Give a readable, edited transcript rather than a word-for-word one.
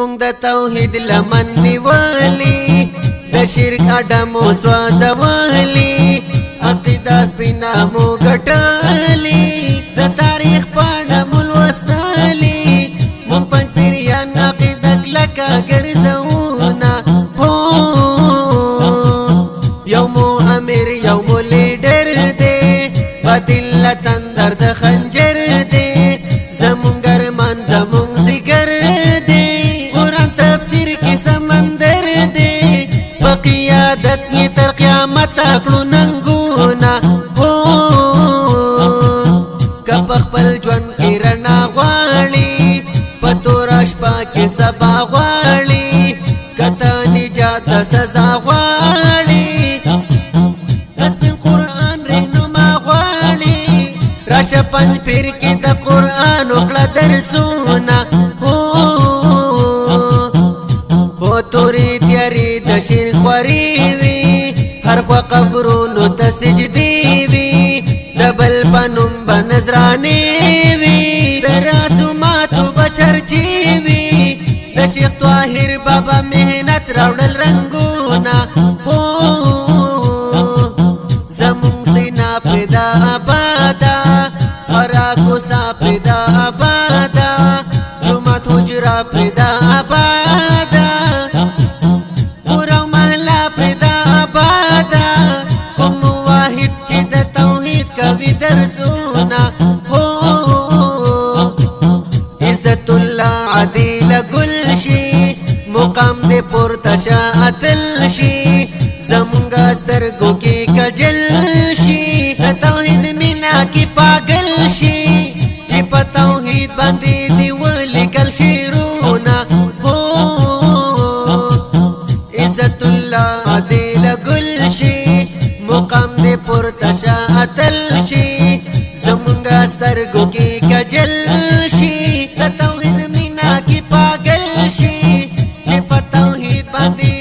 مونږ د توحید لمن نیولې د شرک اډمو سوځولې عقیده سپینا مو ګټلې د تاریخ پاڼه مو لوستلې مونږ پنځ پیریان عقیده کلکه ګرځوونه یو مو امیر یو مو لیډر دی بدل تندر د خنجر دی زمونږ ارمان زمونږ ذکر دی قرآن تفسیر کې سمندر دی په قیادت یې تر قیامت کړو ننګونه که په خپل ژوند کې رڼا غواړي په توره شپه کې سبا غواړي که ته نجات د سزا غواړي سپین قرآن رهنما غواړي راشه پنځ پیر کې د قرآن وکړه درسونه هو تورې تیارې د شرک خورې وي هر خوا قبرونو ته سجدې وي د بل په نوم به نذرانې وي د رسوماتو به چرچې وي د شیخ طاهر بابا محنت راوړل رنګونه زمونږ سینا پیدا آباده هره کوڅه پیدا آباده جومات حجره پیدا آباده کور او محله پیدا آباده کوم واحد چې د توحید کوي درسونه عزت الله عدیل ګل شي مقام دې پورته شه اتل شي زمونږ سترګو کې کجل شي د توحید مینا کې پاگل شي چې په توحید باندې دی ولیکل شعرونه عزت الله عدیل ګل شي مقام دې پورته شه اتل شي زمونږ سترګو کې کجل شي د توحید مینا کې پاگل شي چې په توحید باندې